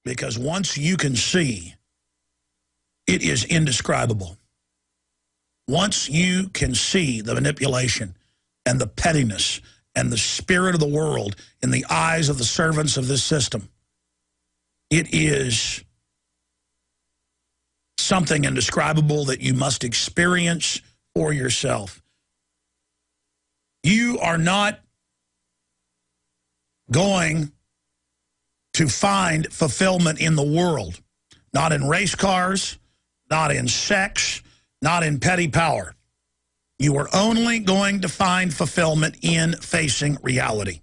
because once you can see, it is indescribable. Once you can see the manipulation and the pettiness and the spirit of the world in the eyes of the servants of this system, it is something indescribable that you must experience for yourself. You are not going to find fulfillment in the world, not in race cars, not in sex, not in petty power. You are only going to find fulfillment in facing reality,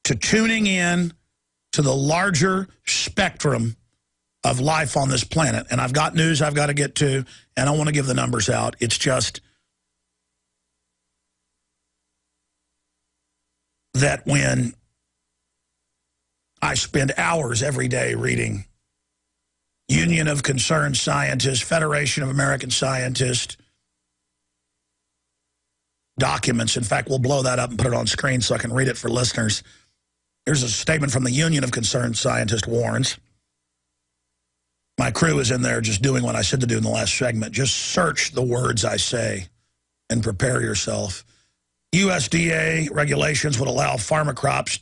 to tuning in to the larger spectrum of life on this planet. And I've got news I've got to get to, and I want to give the numbers out. It's just that when I spend hours every day reading Union of Concerned Scientists, Federation of American Scientists, documents. In fact, we'll blow that up and put it on screen so I can read it for listeners. Here's a statement from the Union of Concerned Scientists warns. My crew is in there just doing what I said to do in the last segment. Just search the words I say and prepare yourself. USDA regulations would allow pharma crops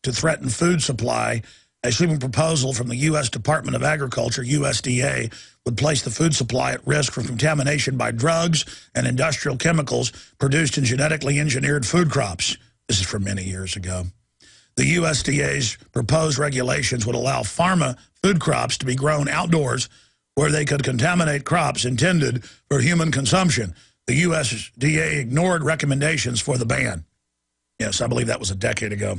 to threaten food supply. A sweeping proposal from the U.S. Department of Agriculture, USDA, would place the food supply at risk from contamination by drugs and industrial chemicals produced in genetically engineered food crops. This is from many years ago. The USDA's proposed regulations would allow pharma food crops to be grown outdoors where they could contaminate crops intended for human consumption. The USDA ignored recommendations for the ban. Yes, I believe that was a decade ago.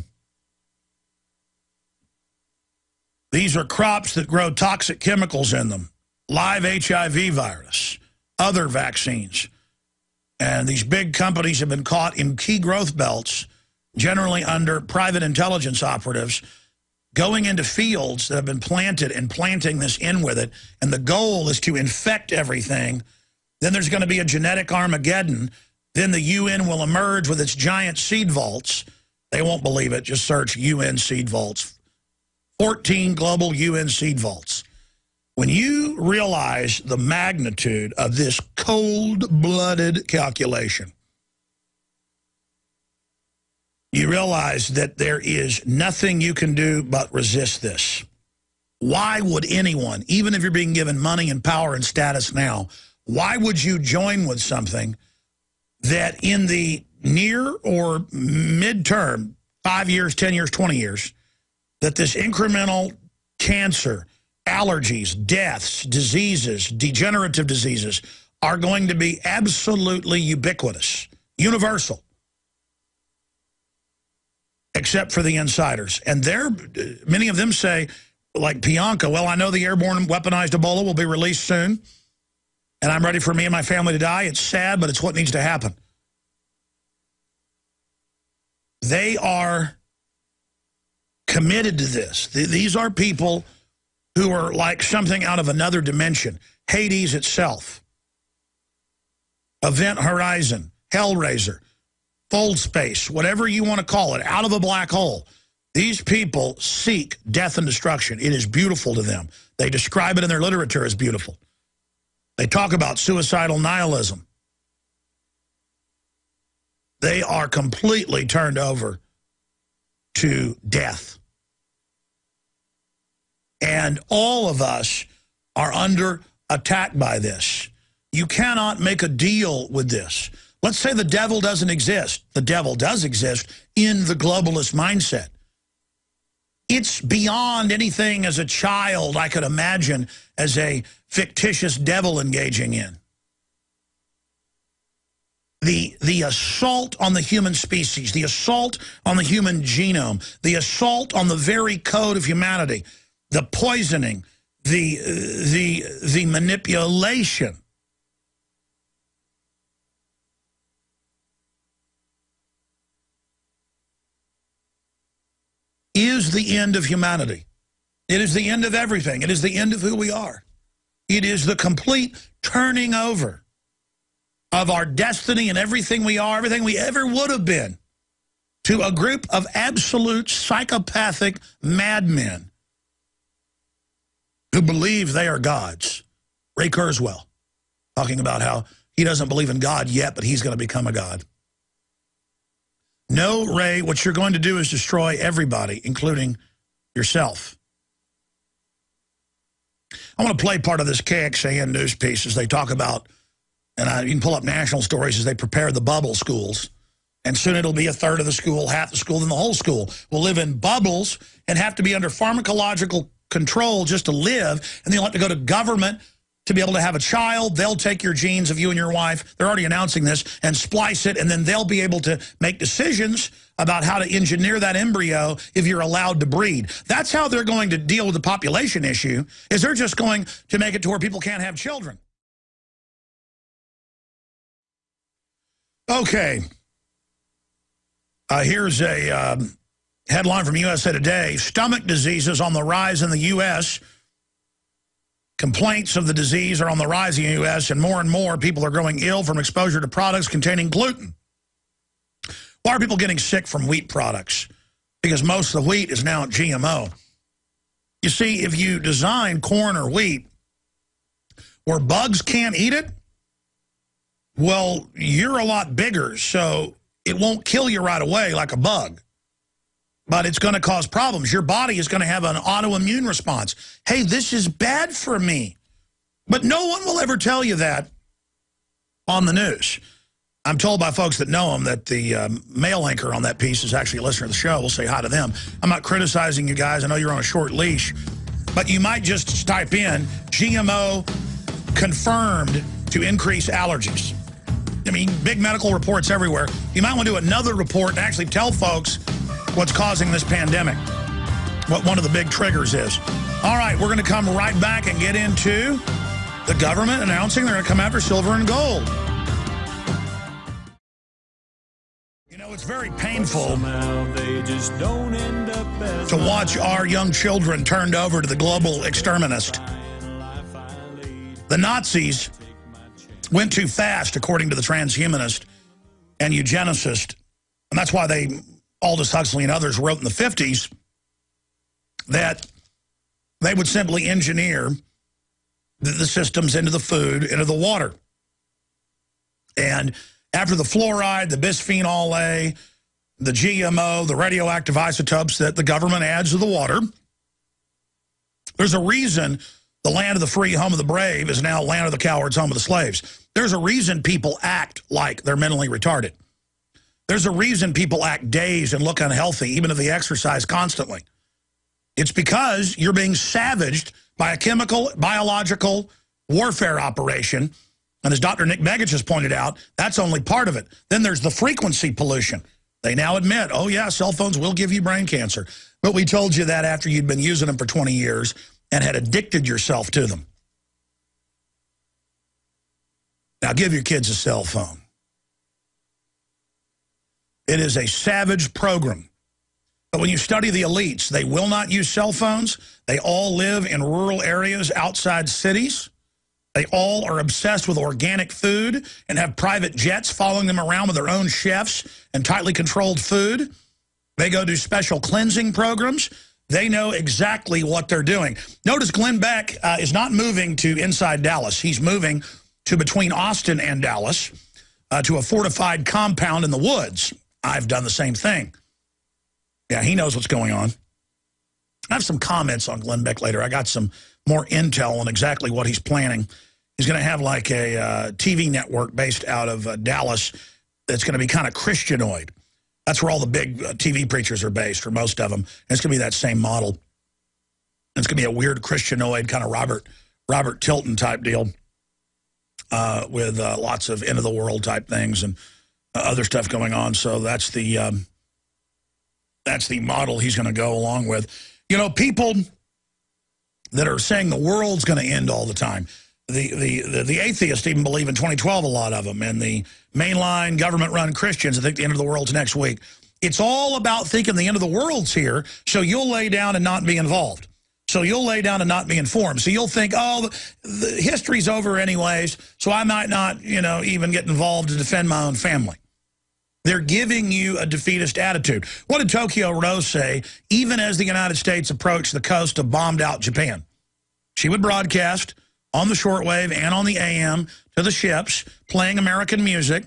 These are crops that grow toxic chemicals in them, live HIV virus, other vaccines. And these big companies have been caught in key growth belts, generally under private intelligence operatives, going into fields that have been planted and planting this in with it. And the goal is to infect everything. Then there's going to be a genetic Armageddon. Then the UN will emerge with its giant seed vaults. They won't believe it. Just search UN seed vaults. 14 global UN seed vaults. When you realize the magnitude of this cold-blooded calculation, you realize that there is nothing you can do but resist this. Why would anyone, even if you're being given money and power and status now, why would you join with something that in the near or midterm, 5 years, 10 years, 20 years, that this incremental cancer, allergies, deaths, diseases, degenerative diseases are going to be absolutely ubiquitous, universal, except for the insiders. And many of them say, like Bianca, well, I know the airborne weaponized Ebola will be released soon, and I'm ready for me and my family to die. It's sad, but it's what needs to happen. They are committed to this. These are people who are like something out of another dimension. Hades itself. Event Horizon. Hellraiser. Fold Space. Whatever you want to call it. Out of a black hole. These people seek death and destruction. It is beautiful to them. They describe it in their literature as beautiful. They talk about suicidal nihilism. They are completely turned over to death. And all of us are under attack by this. You cannot make a deal with this. Let's say the devil doesn't exist. The devil does exist in the globalist mindset. It's beyond anything as a child I could imagine as a fictitious devil engaging in. The assault on the human species, the assault on the human genome, the assault on the very code of humanity, the poisoning, the manipulation. Is the end of humanity. It is the end of everything. It is the end of who we are. It is the complete turning over of our destiny and everything we are, everything we ever would have been, to a group of absolute psychopathic madmen who believe they are gods. Ray Kurzweil, talking about how he doesn't believe in God yet, but he's going to become a god. No, Ray, what you're going to do is destroy everybody, including yourself. I want to play part of this KXAN news piece as they talk about, and you can pull up national stories as they prepare the bubble schools. And soon it'll be a third of the school, half the school, then the whole school will live in bubbles and have to be under pharmacological control just to live. And they'll have to go to government to be able to have a child. They'll take your genes of you and your wife, they're already announcing this, and splice it, and then they'll be able to make decisions about how to engineer that embryo if you're allowed to breed. That's how they're going to deal with the population issue, is they're just going to make it to where people can't have children. Okay. Here's a headline from USA Today. Stomach diseases on the rise in the U.S. Complaints of the disease are on the rise in the U.S., and more people are growing ill from exposure to products containing gluten. Why are people getting sick from wheat products? Because most of the wheat is now GMO. You see, if you design corn or wheat where bugs can't eat it, well, you're a lot bigger, so it won't kill you right away like a bug. But it's going to cause problems. Your body is going to have an autoimmune response. Hey, this is bad for me. But no one will ever tell you that on the news. I'm told by folks that know him that the male anchor on that piece is actually a listener to the show. We'll say hi to them. I'm not criticizing you guys. I know you're on a short leash. But you might just type in GMO confirmed to increase allergies. I mean, big medical reports everywhere. You might want to do another report and actually tell folks what's causing this pandemic, what one of the big triggers is. All right, we're going to come right back and get into the government announcing they're going to come after silver and gold. You know, it's very painful to watch our young children turned over to the global exterminist. The Nazis went too fast, according to the transhumanist and eugenicist. And that's why Aldous Huxley and others wrote in the 50s that they would simply engineer the systems into the food, into the water. And after the fluoride, the bisphenol A, the GMO, the radioactive isotopes that the government adds to the water, there's a reason the land of the free, home of the brave is now land of the cowards, home of the slaves. There's a reason people act like they're mentally retarded. There's a reason people act dazed and look unhealthy, even if they exercise constantly. It's because you're being savaged by a chemical, biological warfare operation. And as Dr. Nick Begich has pointed out, that's only part of it. Then there's the frequency pollution. They now admit, oh yeah, cell phones will give you brain cancer. But we told you that after you'd been using them for 20 years and had addicted yourself to them. Now give your kids a cell phone. It is a savage program. But when you study the elites, they will not use cell phones. They all live in rural areas outside cities. They all are obsessed with organic food and have private jets following them around with their own chefs and tightly controlled food. They go do special cleansing programs. They know exactly what they're doing. Notice Glenn Beck is not moving to inside Dallas. He's moving to between Austin and Dallas to a fortified compound in the woods. I've done the same thing. Yeah, he knows what's going on. I have some comments on Glenn Beck later. I got some more intel on exactly what he's planning. He's going to have like a TV network based out of Dallas that's going to be kind of Christianoid. That's where all the big TV preachers are based, or most of them. And it's going to be that same model. And it's going to be a weird Christianoid kind of Robert Tilton type deal with lots of end-of-the-world type things and other stuff going on. So that's the model he's going to go along with. You know, people that are saying the world's going to end all the time. The atheists even believe in 2012, a lot of them, and the mainline government-run Christians, I think the end of the world's next week. It's all about thinking the end of the world's here, so you'll lay down and not be involved. So you'll lay down and not be informed. So you'll think, oh, the history's over anyways, so I might not, you know, even get involved to defend my own family. They're giving you a defeatist attitude. What did Tokyo Rose say, even as the United States approached the coast of bombed-out Japan? She would broadcast on the shortwave and on the AM to the ships, playing American music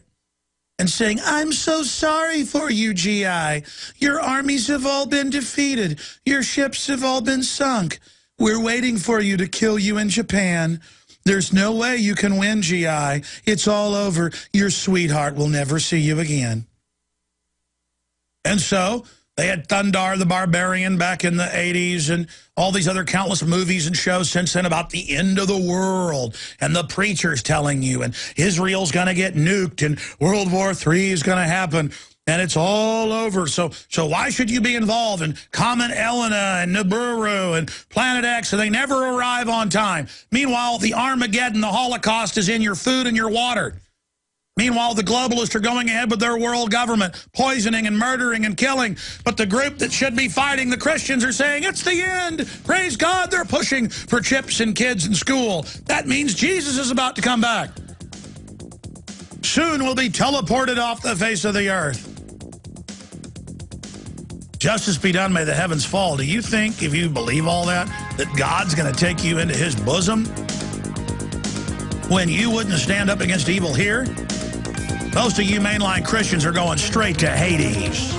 and saying, I'm so sorry for you, GI. Your armies have all been defeated. Your ships have all been sunk. We're waiting for you to kill you in Japan. There's no way you can win, GI. It's all over. Your sweetheart will never see you again. And so they had Thundar the Barbarian back in the 80s and all these other countless movies and shows since then about the end of the world and the preachers telling you and Israel's going to get nuked and World War III is going to happen and it's all over. So why should you be involved in Comet Elena and Nibiru and Planet X and they never arrive on time? Meanwhile, the Armageddon, the Holocaust is in your food and your water. Meanwhile, the globalists are going ahead with their world government, poisoning and murdering and killing. But the group that should be fighting, the Christians, are saying, it's the end. Praise God, they're pushing for chips and kids in school. That means Jesus is about to come back. Soon we'll be teleported off the face of the earth. Justice be done, may the heavens fall. Do you think, if you believe all that God's going to take you into his bosom when you wouldn't stand up against evil here? Most of you mainline Christians are going straight to Hades.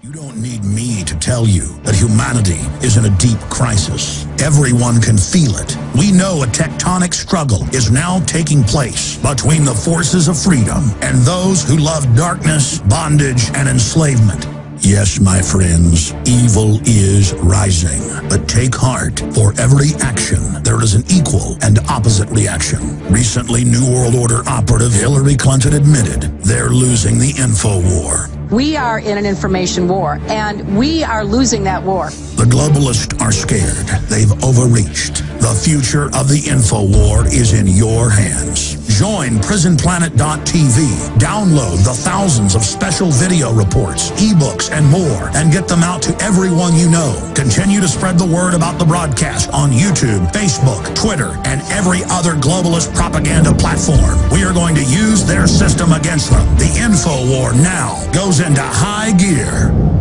You don't need me to tell you that humanity is in a deep crisis. Everyone can feel it. We know a tectonic struggle is now taking place between the forces of freedom and those who love darkness, bondage, and enslavement. Yes, my friends, evil is rising. But take heart, for every action, there is an equal and opposite reaction. Recently, New World Order operative Hillary Clinton admitted they're losing the info war. We are in an information war, and we are losing that war. The globalists are scared. They've overreached. The future of the info war is in your hands. Join prisonplanet.tv. Download the thousands of special video reports, ebooks, and more, and get them out to everyone you know. Continue to spread the word about the broadcast on YouTube, Facebook, Twitter, and every other globalist propaganda platform. We are going to use their system against them. The info war now goes into high gear.